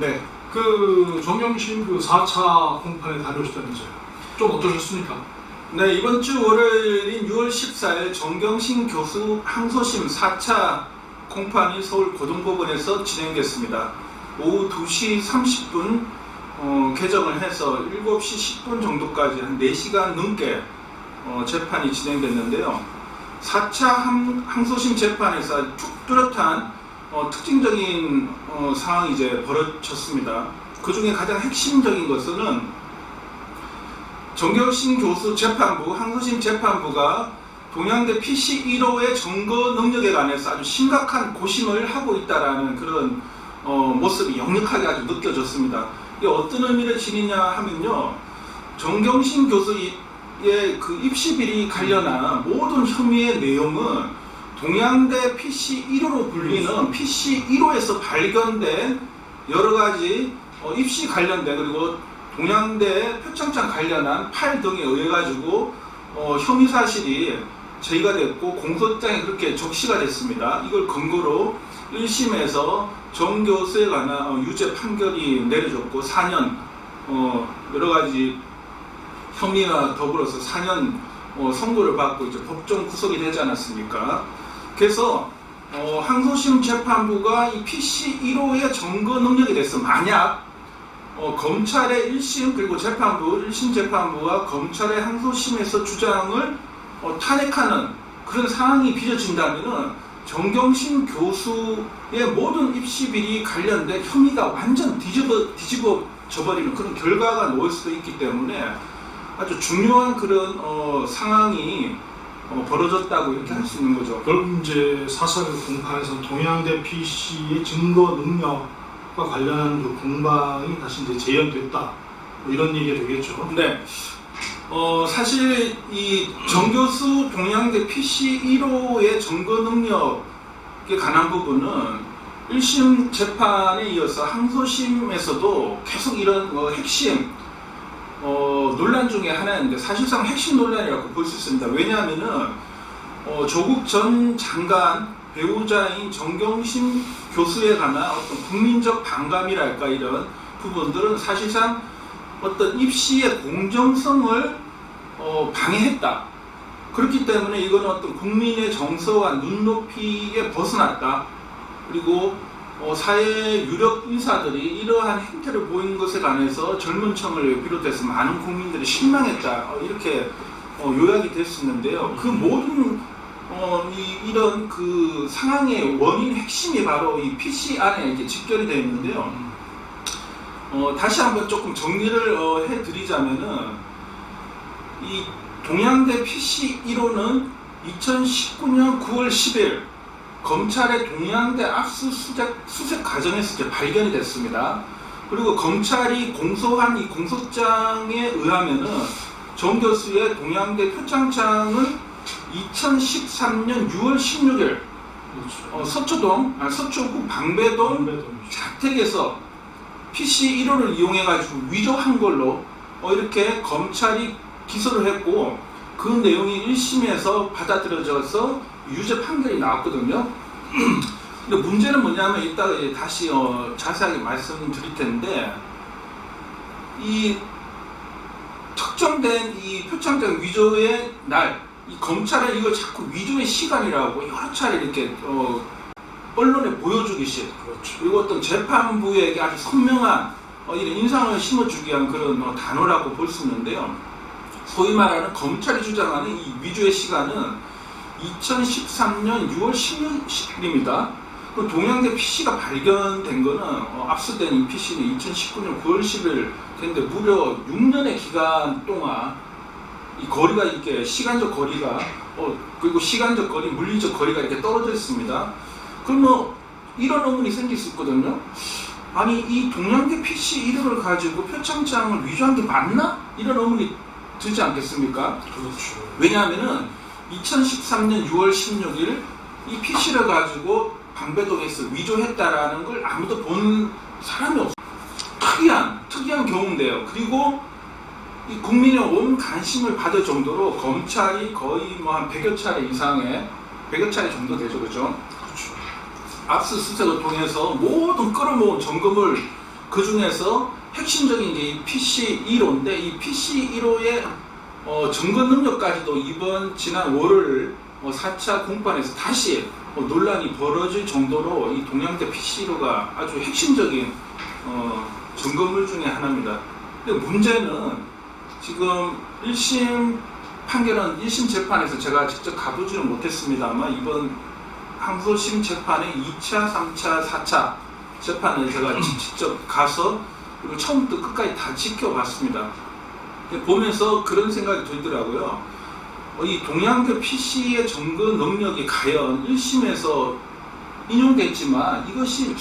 네. 그 정경심 그 4차 공판에 다녀오셨다면서요. 좀 어떠셨습니까? 네, 이번 주 월요일인 6월 14일 정경심 교수 항소심 4차 공판이 서울 고등법원에서 진행됐습니다. 오후 2시 30분 개정을 해서 7시 10분 정도까지 한 4시간 넘게 재판이 진행됐는데요. 4차 항소심 재판에서 뚜렷한 특징적인 상황이 이제 벌어졌습니다. 그 중에 가장 핵심적인 것은 정경심 교수 재판부, 항소심 재판부가 동양대 PC 1호의 점거 능력에 관해서 아주 심각한 고심을 하고 있다라는 그런 모습이 역력하게 아주 느껴졌습니다. 이게 어떤 의미를 지니냐 하면요, 정경심 교수의 그 입시 비리 관련한 모든 혐의의 내용은 동양대 PC 1호로 불리는 PC 1호에서 발견된 여러 가지 입시 관련된 그리고 동양대 표창장 관련한 파일 등에 의해 가지고 혐의 사실이 제기가 됐고 공소장에 그렇게 적시가 됐습니다. 이걸 근거로 1심에서 정 교수에 관한 유죄 판결이 내려졌고 4년 여러 가지 혐의와 더불어서 4년 선고를 받고 이제 법정 구속이 되지 않았습니까? 그래서 항소심 재판부가 이 PC 1호의 점거 능력에 대해서 만약 검찰의 1심 그리고 재판부 1심 재판부와 검찰의 항소심에서 주장을 탄핵하는 그런 상황이 빚어진다면은 정경심 교수의 모든 입시 비리 관련된 혐의가 완전 뒤집어져 버리는 그런 결과가 나올 수도 있기 때문에 아주 중요한 그런 상황이 벌어졌다고 이렇게 할 수 있는 거죠. 그럼 이제 4차 공판에서 동양대 PC의 증거 능력과 관련한 그 공방이 다시 이제 재연됐다, 뭐 이런 얘기가 되겠죠. 네. 사실 이 정 교수 동양대 PC 1호의 점거 능력에 관한 부분은 1심 재판에 이어서 항소심에서도 계속 이런 핵심 논란 중에 하나인데 사실상 핵심 논란이라고 볼 수 있습니다. 왜냐하면은 조국 전 장관 배우자인 정경심 교수에 관한 어떤 국민적 반감이랄까 이런 부분들은 사실상 어떤 입시의 공정성을 방해했다. 그렇기 때문에 이거는 어떤 국민의 정서와 눈높이에 벗어났다. 그리고 사회 유력 인사들이 이러한 행태를 보인 것에 관해서 젊은 층을 비롯해서 많은 국민들이 실망했다. 이렇게 요약이 될 수 있는데요. 그 모든 이런 그 상황의 원인 핵심이 바로 이 PC 안에 이렇게 직결이 되어 있는데요. 다시 한번 조금 정리를 해드리자면은 이 동양대 PC 1호는 2019년 9월 10일 검찰의 동양대 압수수색 과정에서 이제 발견이 됐습니다. 그리고 검찰이 공소한 이 공소장에 의하면은 정 교수의 동양대 표창장은 2013년 6월 16일 서초구 방배동 자택에서 PC 1호를 이용해가지고 위조한 걸로 이렇게 검찰이 기소를 했고 그 내용이 1심에서 받아들여져서 유죄 판결이 나왔거든요. 근데 문제는 뭐냐면 이따가 다시 자세하게 말씀드릴 텐데 이 특정된 이 표창장 위조의 날 이 검찰은 이걸 자꾸 위조의 시간이라고 여러 차례 이렇게 언론에 보여주기식 그렇죠. 그리고 어떤 재판부에게 아주 선명한 이런 인상을 심어주기 위한 그런 단어라고 볼 수 있는데요. 소위 말하는 검찰이 주장하는 이 위조의 시간은 2013년 6월 16일입니다. 그 동양대 PC가 발견된 거는 압수된 이 PC는 2019년 9월 10일 됐는데 무려 6년의 기간 동안 이 거리가 이렇게 시간적 거리가 그리고 시간적 거리, 물리적 거리가 이렇게 떨어져 있습니다. 그러면 이런 의문이 생길 수 있거든요. 아니 이 동양대 PC 1호를 가지고 표창장을 위조한 게 맞나? 이런 의문이 들지 않겠습니까? 그렇죠. 왜냐하면은 2013년 6월 16일 이 PC를 가지고 방배동에서 위조했다라는 걸 아무도 본 사람이 없어요. 특이한 경우인데요. 그리고 이 국민의 온 관심을 받을 정도로 검찰이 거의 뭐 한 100여 차례 이상의 100여 차례 정도 되죠, 그죠? 그렇죠. 압수수색을 통해서 모든 끌어모은 점검을 그 중에서 핵심적인 게 이 PC 1호인데 이 PC 1호의 점거 능력까지도 이번 지난 월요일 4차 공판에서 다시 논란이 벌어질 정도로 이 동양대 PC 1호가 아주 핵심적인 점검물 중에 하나입니다. 근데 문제는 지금 1심 판결은 1심 재판에서 제가 직접 가보지는 못했습니다만 이번 항소심 재판의 2차, 3차, 4차 재판을 제가 직접 가서 그리고 처음부터 끝까지 다 지켜봤습니다. 보면서 그런 생각이 들더라고요. 이 동양대 PC의 점거 능력이 과연 1심에서 인용됐지만 이것이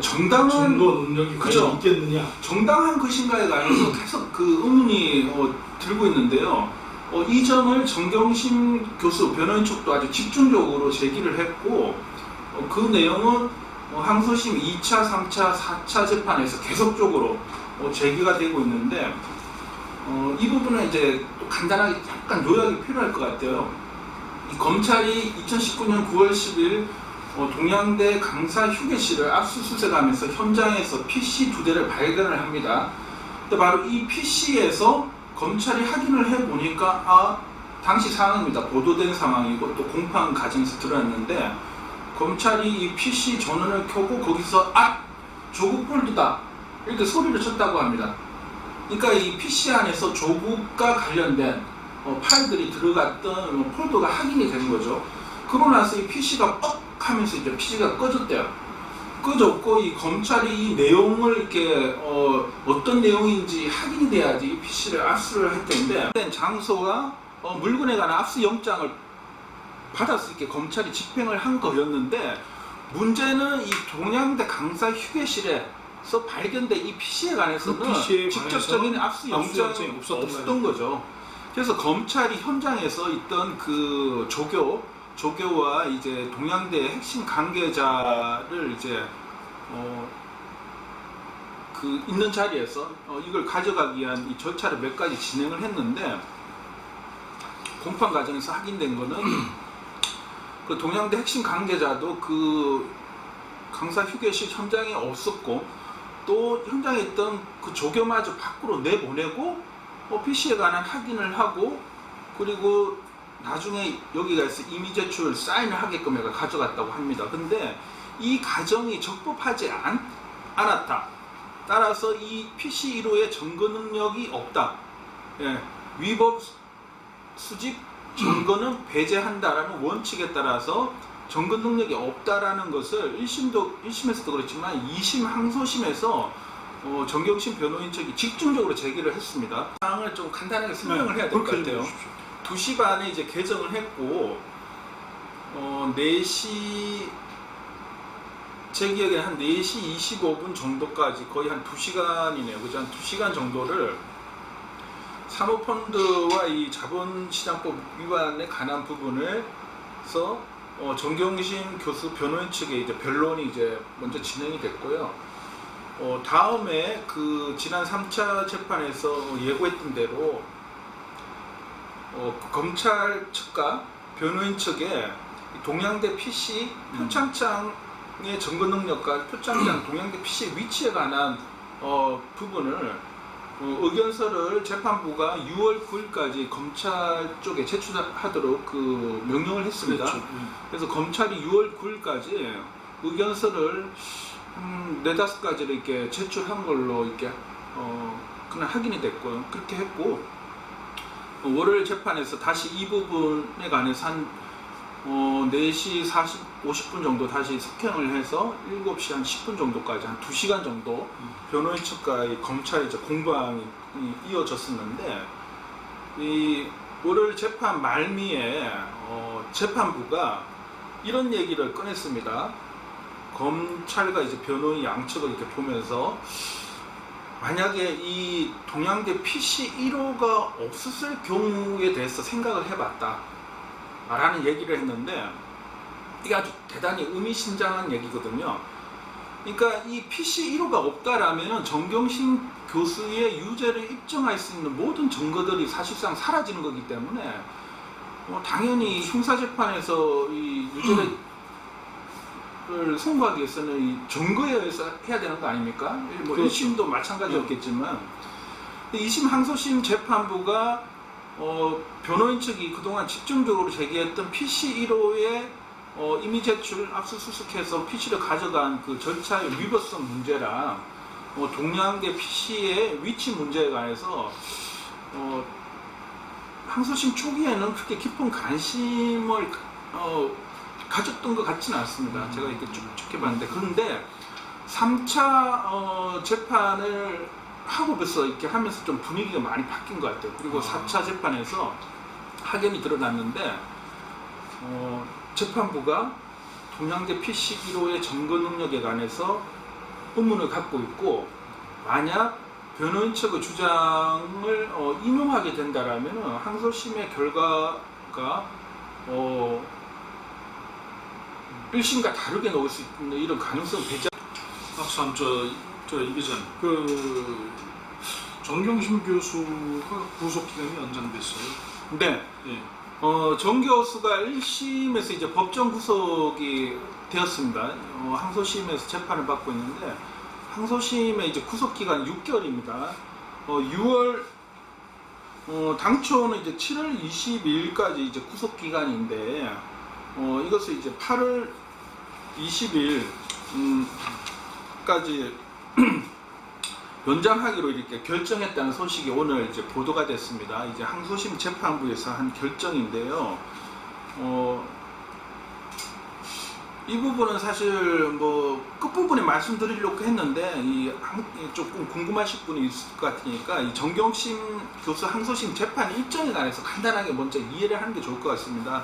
정당한 증거 능력이 그죠? 과연 있겠느냐? 정당한 것인가에 관해서 계속 그 의문이 들고 있는데요. 이 점을 정경심 교수 변호인 측도 아주 집중적으로 제기를 했고 그 내용은 항소심 2차, 3차, 4차 재판에서 계속적으로 제기가 되고 있는데 이 부분은 이제 또 간단하게 약간 요약이 필요할 것 같아요. 이 검찰이 2019년 9월 10일 동양대 강사 휴게실을 압수수색하면서 현장에서 PC 2대를 발견을 합니다. 근데 바로 이 PC에서 검찰이 확인을 해보니까 당시 상황입니다. 보도된 상황이고 또 공판 과정에서 드러났는데 검찰이 이 PC 전원을 켜고 거기서 조국 폴더다 이렇게 소리를 쳤다고 합니다. 그러니까 이 PC 안에서 조국과 관련된 파일들이 들어갔던 폴더가 확인이 된 거죠. 그러고 나서 이 PC가 뻑 하면서 이제 PC가 꺼졌대요. 꺼졌고 이 검찰이 이 내용을 이렇게 어떤 내용인지 확인이 돼야지 이 PC를 압수를 했던데 장소와 물건에 관한 압수 영장을 받았을 때 검찰이 집행을 한 거였는데 문제는 이 동양대 강사 휴게실에서 발견된 이 PC에 관해서는 그 PC에 직접적인 압수 영장이 없었던 거죠. 그래서 검찰이 현장에서 있던 그 조교와 이제 동양대 핵심 관계자를 이제 그 있는 자리에서 이걸 가져가기 위한 이 절차를 몇 가지 진행을 했는데 공판 과정에서 확인된 거는 그 동양대 핵심 관계자도 그 강사 휴게실 현장에 없었고 또 현장에 있던 그 조교마저 밖으로 내보내고 PC에 관한 확인을 하고 그리고 나중에 여기 가서 이미 제출 사인을 하게끔 해가 가져갔다고 합니다. 근데 이 과정이 적법하지 않았다. 따라서 이 PC 1호의 점거 능력이 없다. 위법 수집 점거는 배제한다라는 원칙에 따라서 점거 능력이 없다라는 것을 1심에서도 그렇지만 2심 항소심에서 정경심 변호인 측이 집중적으로 제기를 했습니다. 사항을 좀 간단하게 설명을 해야 될 것 같아요. 2시 반에 이제 개정을 했고 4시 제 기억에는 한 4시 25분 정도까지 거의 한 2시간이네요. 그죠? 한 2시간 정도를 사모펀드와 이 자본시장법 위반에 관한 부분에서 정경심 교수 변호인 측의 이제 변론이 이제 먼저 진행이 됐고요. 다음에 그 지난 3차 재판에서 예고했던 대로 검찰 측과 변호인 측에 동양대 PC 표창장의 점거 능력과 표창장 동양대 PC 위치에 관한 부분을 의견서를 재판부가 6월 9일까지 검찰 쪽에 제출하도록 그 명령을 했습니다. 그렇죠. 그래서 검찰이 6월 9일까지 의견서를 4-5가지를 이렇게 제출한 걸로 이렇게 그날 확인이 됐고요. 그렇게 했고 월요일 재판에서 다시 이 부분에 관해서 한 4시 50분 정도 다시 석행을 해서 7시 한 10분 정도까지 한 2시간 정도 변호인 측과 검찰의 공방이 이어졌었는데 이 월요일 재판 말미에 재판부가 이런 얘기를 꺼냈습니다. 검찰과 이제 변호인 양측을 이렇게 보면서 만약에 이 동양대 PC 1호가 없었을 경우에 대해서 생각을 해봤다 라는 얘기를 했는데 이게 아주 대단히 의미심장한 얘기거든요. 그러니까 이 PC 1호가 없다라면 정경심 교수의 유죄를 입증할 수 있는 모든 증거들이 사실상 사라지는 거기 때문에 당연히 형사재판에서 이 유죄를 선고하기 위해서는 이 증거에 의해서 해야 되는 거 아닙니까? 뭐 그렇죠. 1심도 마찬가지였겠지만 2심 항소심 재판부가 변호인 측이 그동안 집중적으로 제기했던 PC 1호의 이미 제출 압수수색해서 PC를 가져간 그 절차의 위법성 문제랑 동양계 PC의 위치 문제에 관해서 항소심 초기에는 그렇게 깊은 관심을 가졌던 것 같지는 않습니다. 제가 이렇게 쭉 지켜봤는데, 그런데 3차 재판을 하고 벌써 이렇게 하면서 좀 분위기가 많이 바뀐 것 같아요. 그리고 4차 재판에서 확연히 드러났는데 재판부가 동양대 PC 1호의 점거 능력에 관해서 의문을 갖고 있고, 만약 변호인 측의 주장을 인용하게 된다라면 항소심의 결과가 1심과 다르게 나올 수 있는 이런 가능성이 배제. 박사님, 이 기자님, 정경심 교수가 구속 기간이 연장됐어요. 네. 예. 정 교수가 1심에서 이제 법정 구속이 되었습니다. 항소심에서 재판을 받고 있는데, 항소심의 이제 구속 기간 6개월입니다. 6월 당초는 이제 7월 22일까지 이제 구속 기간인데, 이것을 이제 8월 20일까지 연장하기로 이렇게 결정했다는 소식이 오늘 이제 보도가 됐습니다. 이제 항소심 재판부에서 한 결정인데요. 이 부분은 사실 뭐 끝부분에 말씀드리려고 했는데 조금 궁금하실 분이 있을 것 같으니까 이 정경심 교수 항소심 재판 일정에 관해서 간단하게 먼저 이해를 하는 게 좋을 것 같습니다.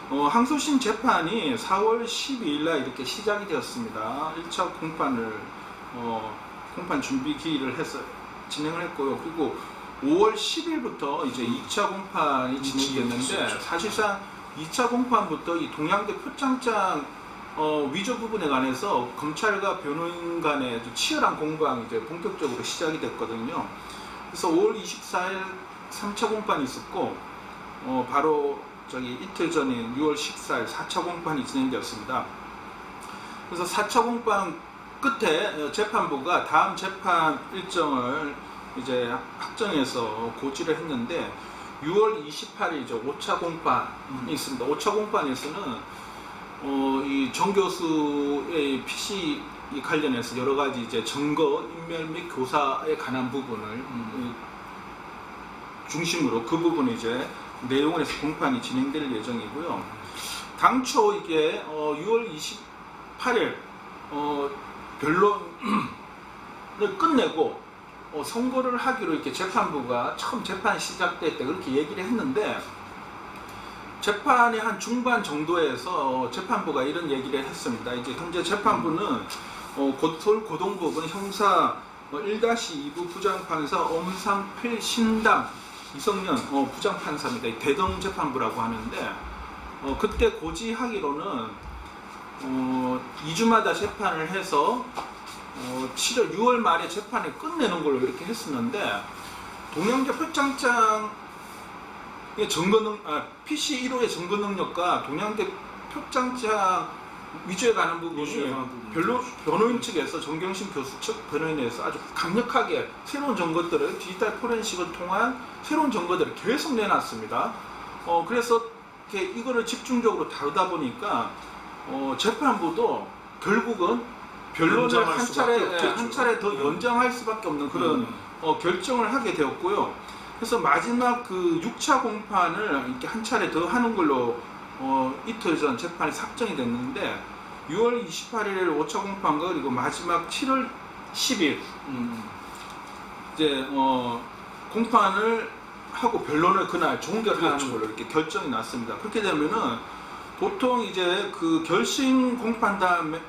항소심 재판이 4월 12일 날 이렇게 시작이 되었습니다. 1차 공판을 공판 준비 기일을 해서 진행을 했고요. 그리고 5월 10일부터 이제 2차 공판이 진행됐는데, 사실상 2차 공판부터 이 동양대 표창장 위조 부분에 관해서 검찰과 변호인 간의 치열한 공방이 이제 본격적으로 시작이 됐거든요. 그래서 5월 24일 3차 공판이 있었고, 바로 이틀 전인 6월 14일 4차 공판이 진행되었습니다. 그래서 4차 공판 끝에 재판부가 다음 재판 일정을 이제 확정해서 고지를 했는데, 6월 28일 이제 5차 공판이 있습니다. 5차 공판에서는 이 정 교수의 PC 관련해서 여러 가지 이제 증거, 인멸 및 교사에 관한 부분을 중심으로 그 부분을 이제 내용을 해서 공판이 진행될 예정이고요. 당초 이게 6월 28일 변론을 끝내고 선고를 하기로 이렇게 재판부가 처음 재판이 시작될 때 그렇게 얘기를 했는데, 재판의 한 중반 정도에서 재판부가 이런 얘기를 했습니다. 이제 현재 재판부는 서울 고등법원 형사 1-2부 부장판사 엄상필 신당 이성년 부장판사입니다. 대동 재판부라고 하는데, 그때 고지하기로는 2주마다 재판을 해서 6월 말에 재판을 끝내는 걸로 이렇게 했었는데, 동양대 표창장 PC 1호의 증거 능력과 동양대 표창장 위조에 관한 부분이 변호인 측에서 정경심 교수 측 변호인에서 아주 강력하게 새로운 증거들을 디지털 포렌식을 통한 새로운 증거들을 계속 내놨습니다. 그래서 이거를 집중적으로 다루다 보니까 재판부도 결국은 변론을 한 차례 더 연장할 수밖에 없는 그런 결정을 하게 되었고요. 그래서 마지막 그 6차 공판을 이렇게 한 차례 더 하는 걸로 이틀 전 재판이 확정이 됐는데, 6월 28일 5차 공판과 그리고 마지막 7월 10일 이제 공판을 하고 변론을 그날 종결하는 걸로 이렇게 결정이 났습니다. 그렇게 되면은 보통 이제 그 결심 공판 다음에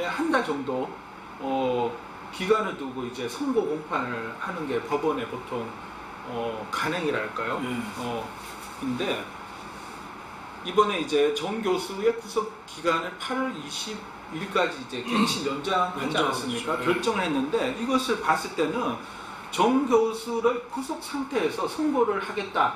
한 달 정도 기간을 두고 이제 선고 공판을 하는 게 법원의 보통 간행이랄까요? 인데, 이번에 이제 정 교수의 구속 기간을 8월 20일까지 이제 갱신 연장하지 않았습니까? 결정을 했는데, 이것을 봤을 때는 정 교수를 구속 상태에서 선고를 하겠다